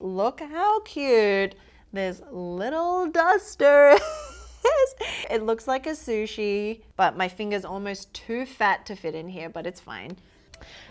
Look how cute this little duster is. It looks like a sushi, but my finger's almost too fat to fit in here, but it's fine.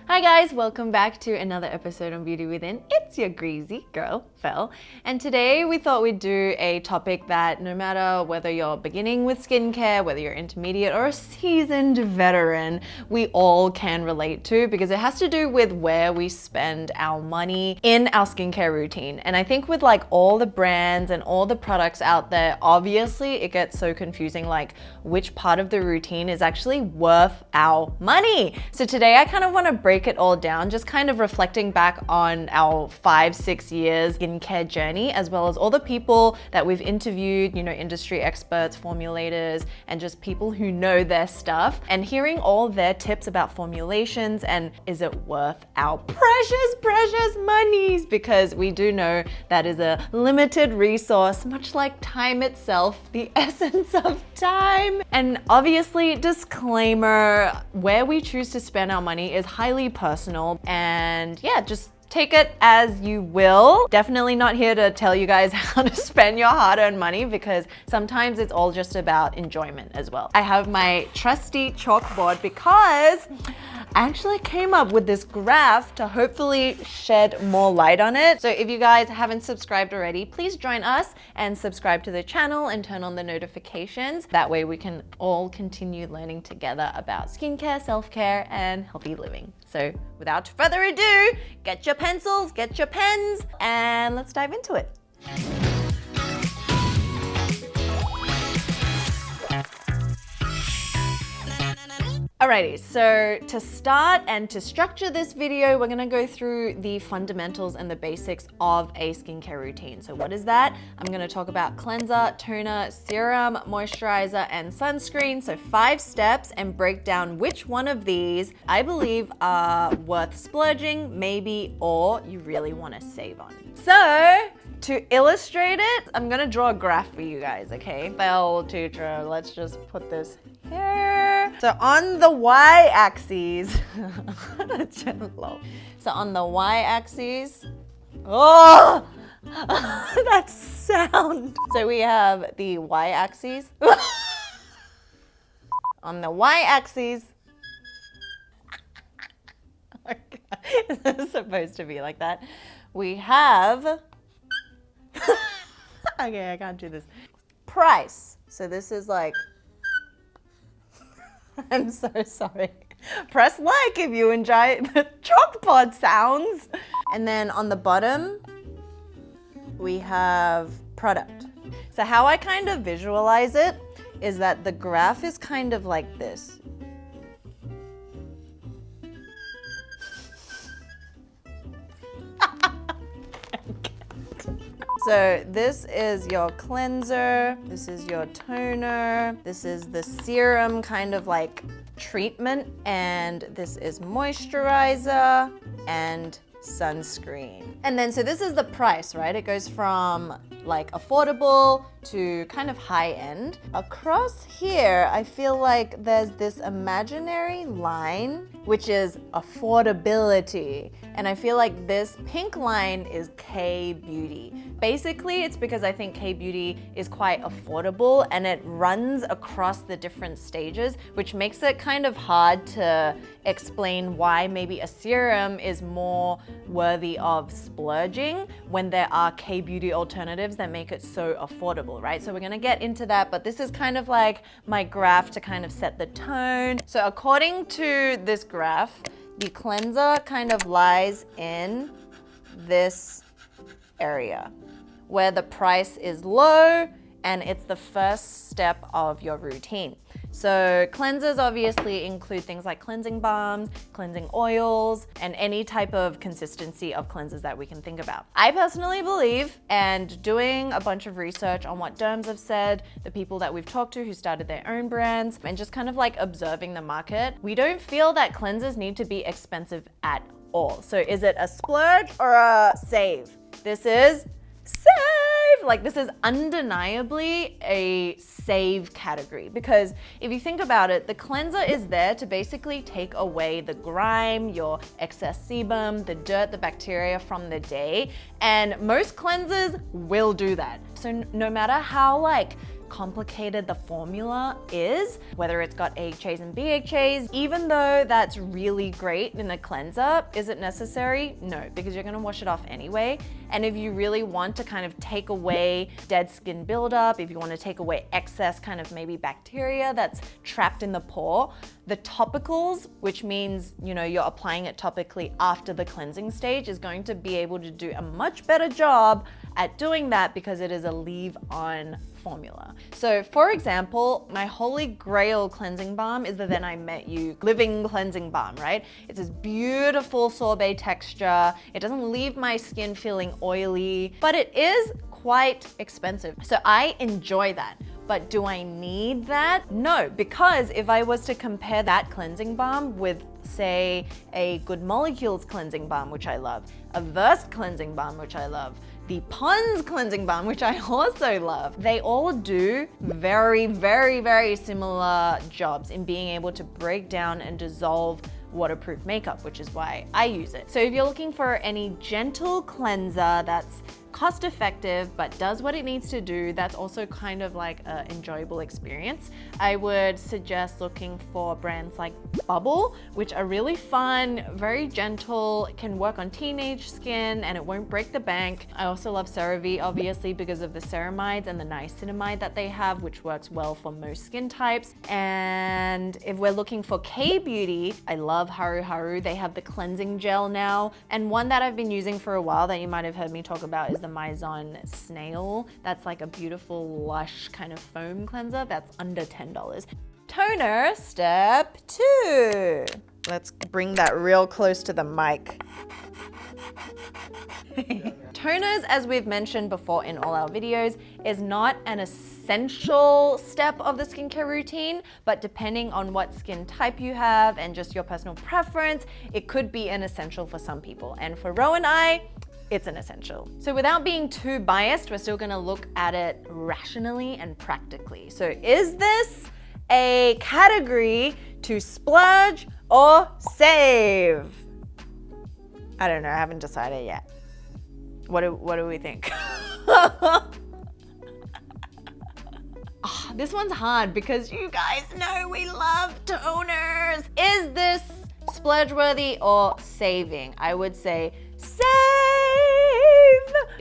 Hi guys, welcome back to another episode on Beauty Within. It's your greasy girl, Fel. And today we thought we'd do a topic that no matter whether you're beginning with skincare, whether you're intermediate or a seasoned veteran, we all can relate to, because it has to do with where we spend our money in our skincare routine. And I think with like all the brands and all the products out there, obviously it gets so confusing, like which part of the routine is actually worth our money. So today I kind of want to break it all down, just kind of reflecting back on our 5-6 years skincare journey, as well as all the people that we've interviewed, you know, industry experts, formulators, and just people who know their stuff, and hearing all their tips about formulations and is it worth our precious monies, because we do know that is a limited resource, much like time itself, the essence of time. And obviously, disclaimer, where we choose to spend our money is highly personal, and yeah, just take it as you will. Definitely not here to tell you guys how to spend your hard-earned money, because sometimes it's all just about enjoyment as well. I have my trusty chalkboard because I actually came up with this graph to hopefully shed more light on it. So if you guys haven't subscribed already, please join us and subscribe to the channel and turn on the notifications. That way we can all continue learning together about skincare, self-care, and healthy living. So without further ado, get your pencils, get your pens, and let's dive into it. Alrighty, so to start and to structure this video, we're gonna go through the fundamentals and the basics of a skincare routine. So what is that? I'm gonna talk about cleanser, toner, serum, moisturizer, and sunscreen. So 5 steps, and break down which one of these I believe are worth splurging, maybe, or you really wanna save on. So to illustrate it, I'm gonna draw a graph for you guys, okay? Fel teacher, let's just put this here. So on the y-axis, so on the y-axis, oh, that sound. So we have the y-axis. On the y-axis, it's supposed to be like that. We have, okay, I can't do this. Price. So this is like, I'm so sorry. Press like if you enjoy the chalkboard sounds. And then on the bottom, we have product. So how I kind of visualize it is that the graph is kind of like this. So this is your cleanser, this is your toner, this is the serum kind of like treatment, and this is moisturizer and sunscreen. And then so this is the price, right? It goes from like affordable to kind of high end. Across here, I feel like there's this imaginary line, which is affordability. And I feel like this pink line is K-beauty. Basically, it's because I think K-beauty is quite affordable and it runs across the different stages, which makes it kind of hard to explain why maybe a serum is more worthy of splurging when there are K-beauty alternatives that make it so affordable, right? So we're gonna get into that, but this is kind of like my graph to kind of set the tone. So according to this graph, the cleanser kind of lies in this area where the price is low, and it's the first step of your routine. So cleansers obviously include things like cleansing balms, cleansing oils, and any type of consistency of cleansers that we can think about. I personally believe, and doing a bunch of research on what derms have said, the people that we've talked to who started their own brands, and just kind of like observing the market, we don't feel that cleansers need to be expensive at all. So is it a splurge or a save? This is save. Like, this is undeniably a save category, because if you think about it, the cleanser is there to basically take away the grime, your excess sebum, the dirt, the bacteria from the day, and most cleansers will do that. So no matter how like complicated the formula is, whether it's got AHAs and BHAs, even though that's really great in a cleanser, is it necessary? No, because you're gonna wash it off anyway. And if you really want to kind of take away dead skin buildup, if you want to take away excess kind of maybe bacteria that's trapped in the pore, the topicals, which means, you know, you're applying it topically after the cleansing stage, is going to be able to do a much better job at doing that because it is a leave-on formula. So for example, my holy grail cleansing balm is the Then I Met You Living Cleansing Balm, right? It's this beautiful sorbet texture. It doesn't leave my skin feeling oily, but it is quite expensive. So I enjoy that. But do I need that? No, because if I was to compare that cleansing balm with, say, a Good Molecules cleansing balm, which I love, a Versed cleansing balm, which I love, the Pond's cleansing balm, which I also love, they all do very, very, very similar jobs in being able to break down and dissolve waterproof makeup, which is why I use it. So if you're looking for any gentle cleanser that's cost effective but does what it needs to do, that's also kind of like an enjoyable experience, I would suggest looking for brands like Bubble, which are really fun, very gentle, can work on teenage skin and it won't break the bank. I also love CeraVe, obviously, because of the ceramides and the niacinamide that they have, which works well for most skin types. And if we're looking for K-beauty, I love Haru Haru. They have the cleansing gel now, and one that I've been using for a while that you might have heard me talk about is the Maison Snail. That's like a beautiful, lush kind of foam cleanser that's under $10. Toner, step 2. Let's bring that real close to the mic. Toners, as we've mentioned before in all our videos, is not an essential step of the skincare routine, but depending on what skin type you have and just your personal preference, it could be an essential for some people. And for Ro and I, it's an essential. So without being too biased, we're still gonna look at it rationally and practically. So is this a category to splurge or save? I don't know, I haven't decided yet. What do we think? Oh, this one's hard because you guys know we love toners. Is this splurge-worthy or saving? I would say save.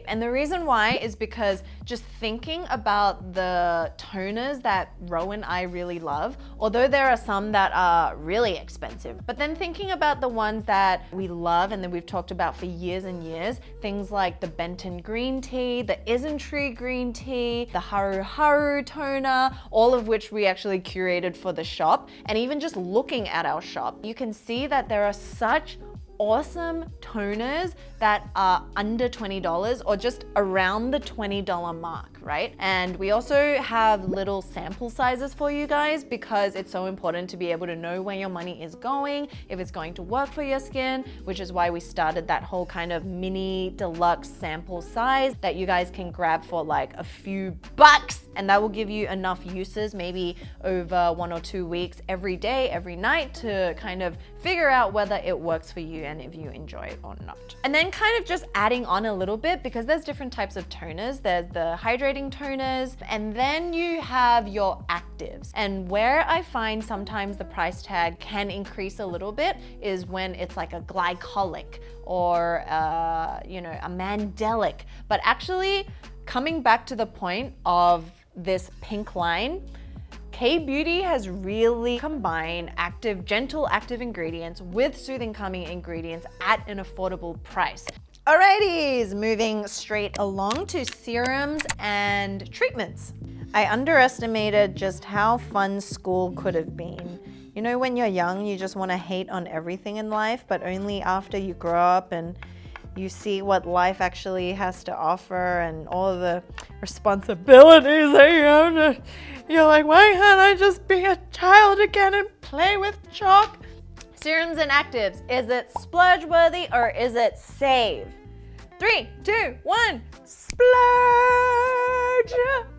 And the reason why is because just thinking about the toners that Ro and I really love, although there are some that are really expensive, but then thinking about the ones that we love and that we've talked about for years and years, things like the Benton green tea, the Isntree green tea, the Haru Haru toner, all of which we actually curated for the shop. And even just looking at our shop, you can see that there are such awesome toners that are under $20 or just around the $20 mark, right? And we also have little sample sizes for you guys because it's so important to be able to know where your money is going, if it's going to work for your skin, which is why we started that whole kind of mini deluxe sample size that you guys can grab for like a few bucks, and that will give you enough uses, maybe over 1 or 2 weeks, every day, every night, to kind of figure out whether it works for you and if you enjoy it or not. And then kind of just adding on a little bit, because there's different types of toners. There's the hydrating toners, and then you have your actives. And where I find sometimes the price tag can increase a little bit is when it's like a glycolic or you know, a mandelic. But actually, coming back to the point of this pink line, K-beauty has really combined gentle active ingredients with soothing calming ingredients at an affordable price. Alrighties, moving straight along to serums and treatments. I underestimated just how fun school could have been. You know, when you're young, you just want to hate on everything in life, but only after you grow up and you see what life actually has to offer and all the responsibilities that you have to, you're like, why can't I just be a child again and play with chalk? Serums and actives, is it splurge-worthy or is it save? 3, 2, 1, splurge!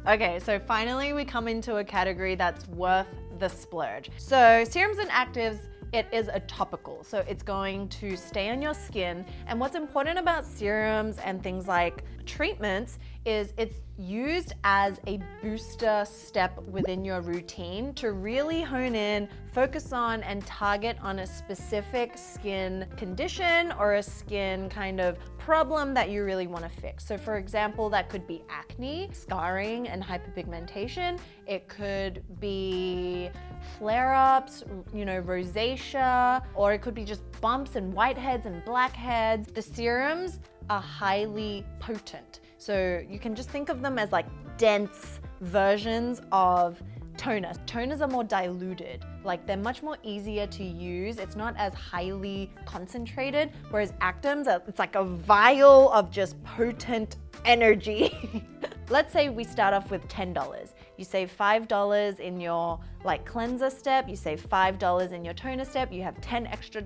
Okay, so finally we come into a category that's worth the splurge. So serums and actives, it is a topical, so it's going to stay on your skin. And what's important about serums and things like treatments is it's used as a booster step within your routine to really hone in, focus on, and target on a specific skin condition or a skin kind of problem that you really want to fix. So for example, that could be acne, scarring, and hyperpigmentation. It could be flare-ups, rosacea, or it could be just bumps and whiteheads and blackheads. The serums are highly potent. So you can just think of them as like dense versions of toners. Toners are more diluted, like they're much more easier to use. It's not as highly concentrated, whereas actives, it's like a vial of just potent energy. Let's say we start off with $10. You save $5 in your cleanser step, you save $5 in your toner step, you have $10 extra.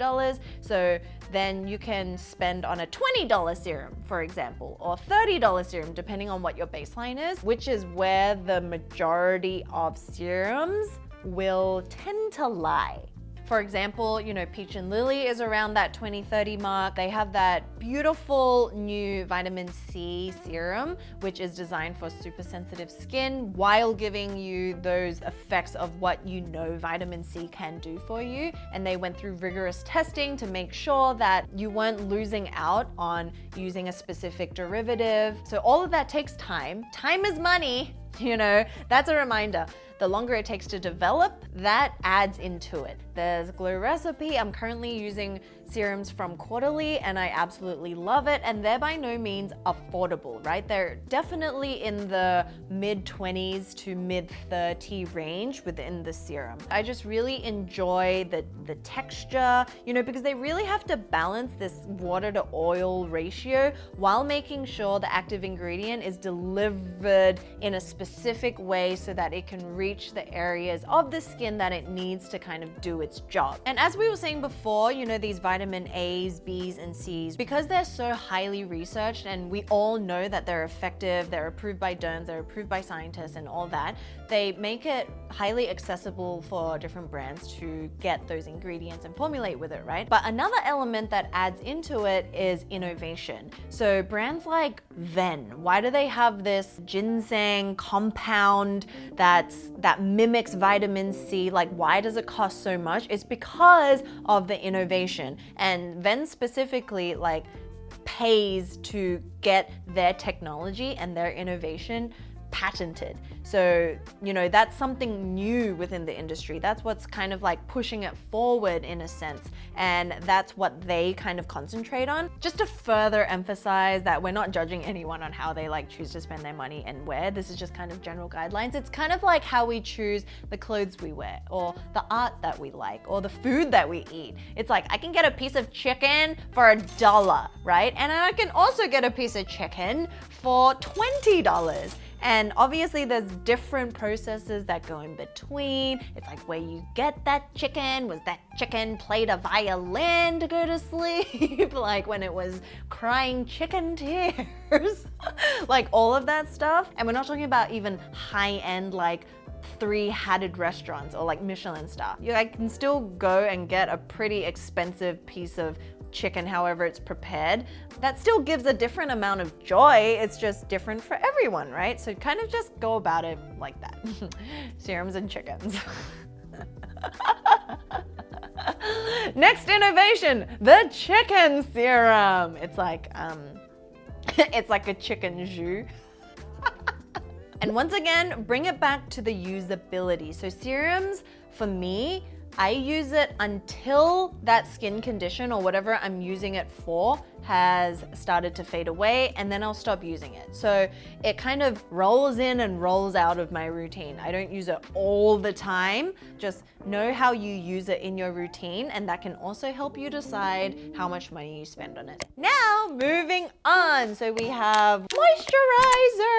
So then you can spend on a $20 serum, for example, or $30 serum, depending on what your baseline is, which is where the majority of serums will tend to lie. For example, Peach and Lily is around that $20-30 mark. They have that beautiful new vitamin C serum, which is designed for super sensitive skin while giving you those effects of what vitamin C can do for you. And they went through rigorous testing to make sure that you weren't losing out on using a specific derivative. So all of that takes time. Time is money, that's a reminder. The longer it takes to develop, that adds into it. There's Glow Recipe. I'm currently using serums from Quarterly and I absolutely love it. And they're by no means affordable, right? They're definitely in the mid-20s to mid-30 range within the serum. I just really enjoy the texture, because they really have to balance this water to oil ratio while making sure the active ingredient is delivered in a specific way so that it can reach the areas of the skin that it needs to kind of do its job. And as we were saying before, these vitamin A's, B's, and C's, because they're so highly researched and we all know that they're effective, they're approved by derms, they're approved by scientists and all that, they make it highly accessible for different brands to get those ingredients and formulate with it, right? But another element that adds into it is innovation. So brands like Ven, why do they have this ginseng compound that mimics vitamin C? Why does it cost so much? It's because of the innovation. And Ven specifically pays to get their technology and their innovation patented. So, that's something new within the industry. That's what's kind of pushing it forward in a sense. And that's what they kind of concentrate on. Just to further emphasize that we're not judging anyone on how they choose to spend their money and where. This is just kind of general guidelines. It's kind of like how we choose the clothes we wear or the art that we like or the food that we eat. It's I can get a piece of chicken for $1, right? And I can also get a piece of chicken for $20. And obviously there's different processes that go in between. It's where you get that chicken. Was that chicken played a violin to go to sleep? When it was crying chicken tears? All of that stuff. And we're not talking about even high-end three-hatted restaurants or Michelin star. I can still go and get a pretty expensive piece of chicken, however it's prepared. That still gives a different amount of joy. It's just different for everyone, right? So kind of just go about it like that. Serums and chickens. Next innovation, the chicken serum. It's it's like a chicken jus. And once again, bring it back to the usability. So serums, for me, I use it until that skin condition or whatever I'm using it for has started to fade away, and then I'll stop using it. So it kind of rolls in and rolls out of my routine. I don't use it all the time. Just know how you use it in your routine, and that can also help you decide how much money you spend on it. Now, moving on. So we have moisturizer.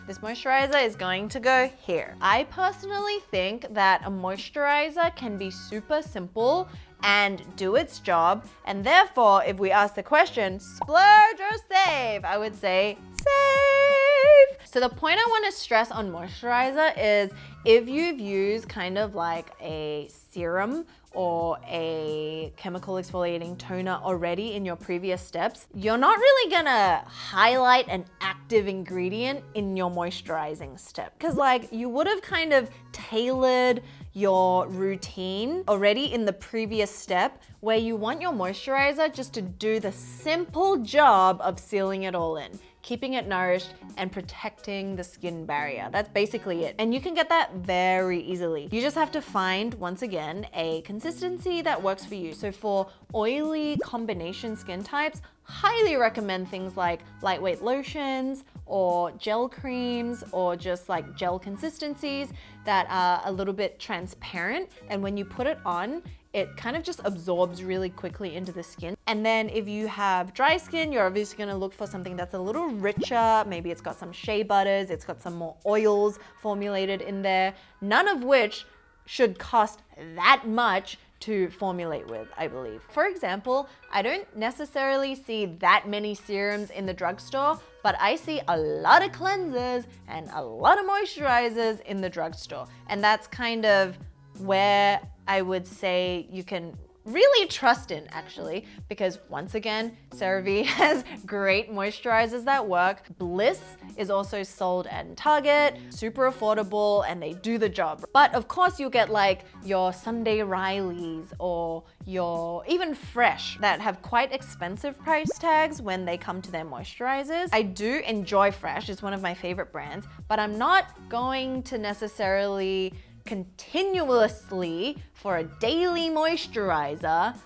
This moisturizer is going to go here. I personally think that a moisturizer can be super simple and do its job, and therefore if we ask the question splurge or save, I would say save. So the point I want to stress on moisturizer is if you've used kind of like a serum or a chemical exfoliating toner already in your previous steps, you're not really gonna highlight an active ingredient in your moisturizing step. Because like you would have kind of tailored your routine already in the previous step where you want your moisturizer just to do the simple job of sealing it all in, keeping it nourished and protecting the skin barrier. That's basically it. And you can get that very easily. You just have to find, once again, a consistency that works for you. So for oily combination skin types, highly recommend things like lightweight lotions or gel creams or just like gel consistencies that are a little bit transparent. And when you put it on, it kind of just absorbs really quickly into the skin. And then if you have dry skin, you're obviously gonna look for something that's a little richer. Maybe it's got some shea butters, it's got some more oils formulated in there, none of which should cost that much to formulate with, I believe. For example, I don't necessarily see that many serums in the drugstore, but I see a lot of cleansers and a lot of moisturizers in the drugstore. And that's kind of where I would say you can really trust in, actually, because once again, CeraVe has great moisturizers that work. Bliss is also sold at Target, super affordable, and they do the job. But of course, you'll get like your Sunday Rileys or your even Fresh that have quite expensive price tags when they come to their moisturizers. I do enjoy Fresh, it's one of my favorite brands, but I'm not going to necessarily continuously for a daily moisturizer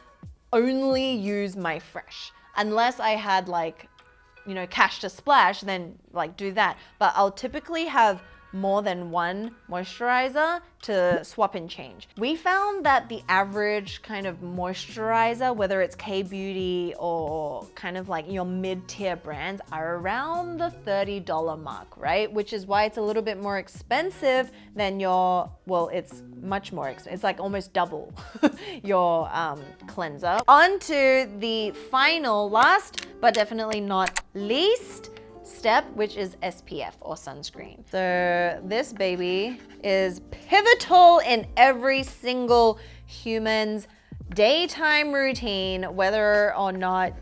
only use my Fresh, unless I had like, you know, cash to splash, then like do that. But I'll typically have more than one moisturizer to swap and change. We found that the average kind of moisturizer, whether it's K-Beauty or kind of like your mid-tier brands, are around the $30 mark, right? Which is why it's a little bit more expensive than your, well, it's much more expensive. It's like almost double your cleanser. On to the final, last, but definitely not least, step, which is SPF or sunscreen. So this baby is pivotal in every single human's daytime routine, whether or not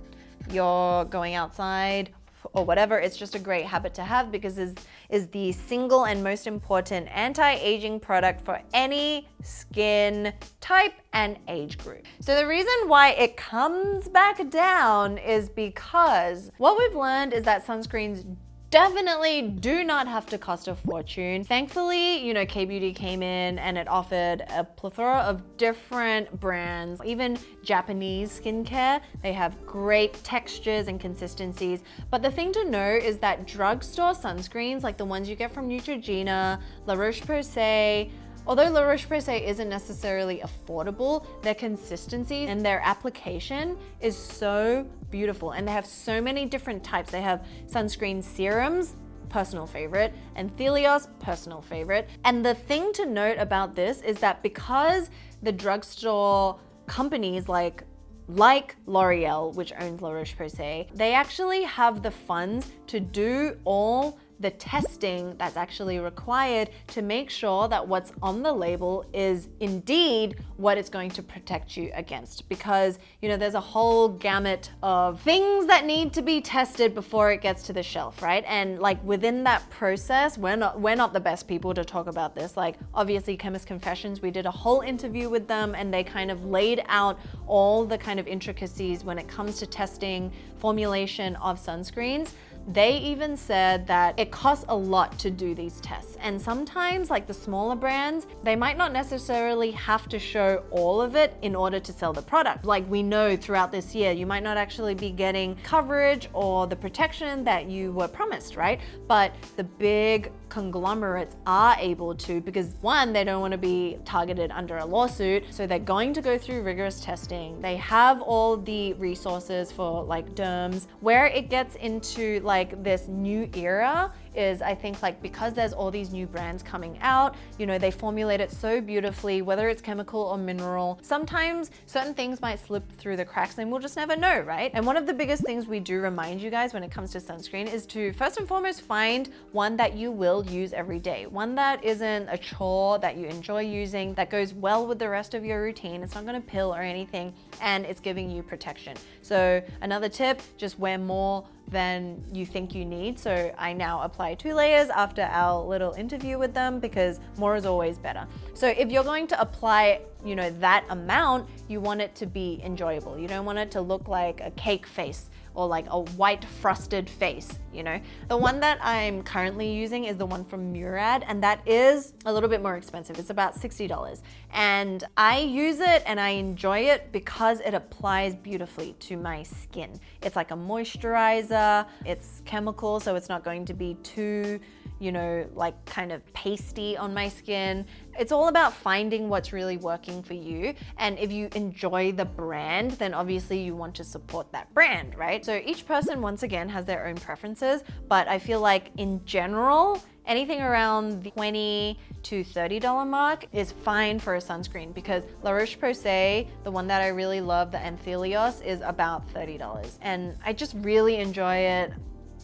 you're going outside or whatever. It's just a great habit to have because it is the single and most important anti-aging product for any skin type and age group. So the reason why it comes back down is because what we've learned is that sunscreens definitely do not have to cost a fortune. Thankfully, you know, K-Beauty came in and it offered a plethora of different brands, even Japanese skincare. They have great textures and consistencies. But the thing to know is that drugstore sunscreens, like the ones you get from Neutrogena, La Roche-Posay, although La Roche-Posay isn't necessarily affordable, their consistency and their application is so beautiful. And they have so many different types. They have sunscreen serums, personal favorite, and Thelios, personal favorite. And the thing to note about this is that because the drugstore companies like L'Oreal, which owns La Roche-Posay, they actually have the funds to do all the testing that's actually required to make sure that what's on the label is indeed what it's going to protect you against. Because, you know, there's a whole gamut of things that need to be tested before it gets to the shelf, right? And like within that process, we're not the best people to talk about this. Like obviously Chemist Confessions, we did a whole interview with them and they kind of laid out all the kind of intricacies when it comes to testing formulation of sunscreens. They even said that it costs a lot to do these tests. And sometimes, like the smaller brands, they might not necessarily have to show all of it in order to sell the product. Like we know throughout this year, you might not actually be getting coverage or the protection that you were promised, right? But the big conglomerates are able to, because one, they don't want to be targeted under a lawsuit. So they're going to go through rigorous testing. They have all the resources for like derms. Where it gets into like this new era is I think like because there's all these new brands coming out, you know, they formulate it so beautifully, whether it's chemical or mineral. Sometimes certain things might slip through the cracks and we'll just never know, right? And one of the biggest things we do remind you guys when it comes to sunscreen is to first and foremost find one that you will use every day. One that isn't a chore, that you enjoy using, that goes well with the rest of your routine. It's not gonna pill or anything, and it's giving you protection. So another tip, just wear more than you think you need. So I now apply 2 layers after our little interview with them because more is always better. So if you're going to apply, you know, that amount, you want it to be enjoyable. You don't want it to look like a cake face or like a white frosted face, you know? The one that I'm currently using is the one from Murad, and that is a little bit more expensive. It's about $60. And I use it and I enjoy it because it applies beautifully to my skin. It's like a moisturizer, it's chemical, so it's not going to be too, you know, like kind of pasty on my skin. It's all about finding what's really working for you. And if you enjoy the brand, then obviously you want to support that brand, right? So each person, once again, has their own preferences, but I feel like in general, anything around the $20 to $30 mark is fine for a sunscreen because La Roche-Posay, the one that I really love, the Anthelios, is about $30. And I just really enjoy it.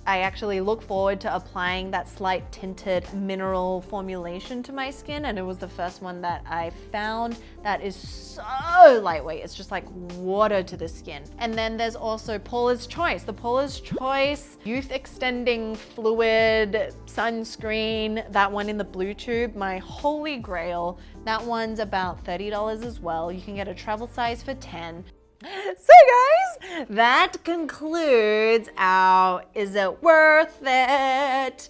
I actually look forward to applying that slight tinted mineral formulation to my skin, and it was the first one that I found that is so lightweight. It's just like water to the skin. And then there's also Paula's Choice. The Paula's Choice Youth Extending Fluid Sunscreen, that one in the blue tube, my holy grail. That one's about $30 as well. You can get a travel size for 10. So guys, that concludes our is it worth it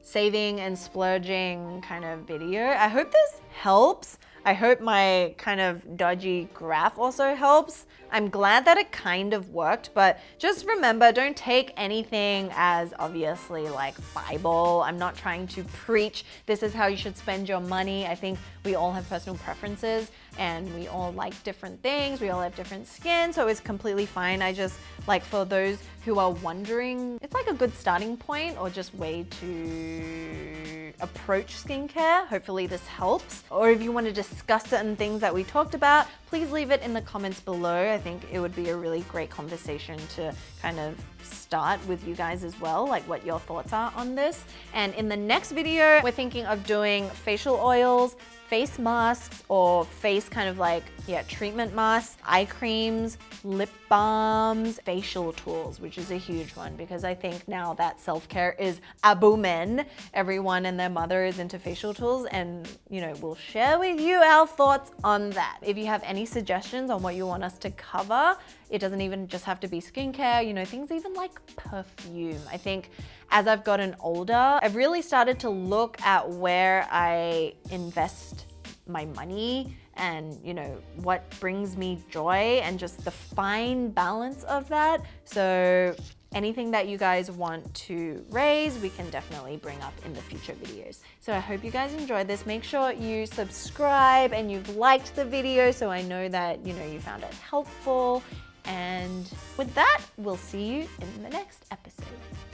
saving and splurging kind of video. I hope this helps. I hope my kind of dodgy graph also helps. I'm glad that it kind of worked, but just remember, don't take anything as obviously like Bible. I'm not trying to preach this is how you should spend your money. I think we all have personal preferences and we all like different things. We all have different skin, so it's completely fine. I just like for those who are wondering, it's like a good starting point or just way to approach skincare. Hopefully this helps. Or if you want to discuss certain things that we talked about, please leave it in the comments below. I think it would be a really great conversation to kind of start with you guys as well, like what your thoughts are on this. And in the next video, we're thinking of doing facial oils, face masks, or face kind of like, yeah, treatment masks, eye creams, lip balms, facial tools, which is a huge one because I think now that self-care is a booming. Everyone and their mother is into facial tools, and you know, we'll share with you our thoughts on that. If you have any suggestions on what you want us to cover, it doesn't even just have to be skincare, you know, things even like perfume. I think as I've gotten older, I've really started to look at where I invest my money and, you know, what brings me joy and just the fine balance of that. So anything that you guys want to raise, we can definitely bring up in the future videos. So I hope you guys enjoyed this. Make sure you subscribe and you've liked the video so I know that, you know, you found it helpful. And with that, we'll see you in the next episode.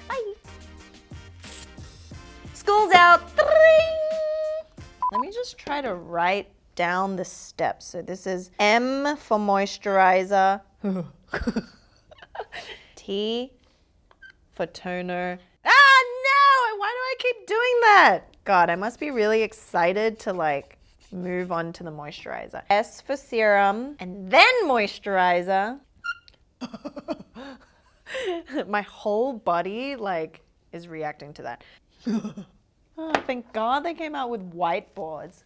Bye. School's out. Let me just try to write down the steps. So this is M for moisturizer. T for toner. Ah, no! Why do I keep doing that? God, I must be really excited to like move on to the moisturizer. S for serum and then moisturizer. My whole body like is reacting to that. Oh, thank God they came out with whiteboards.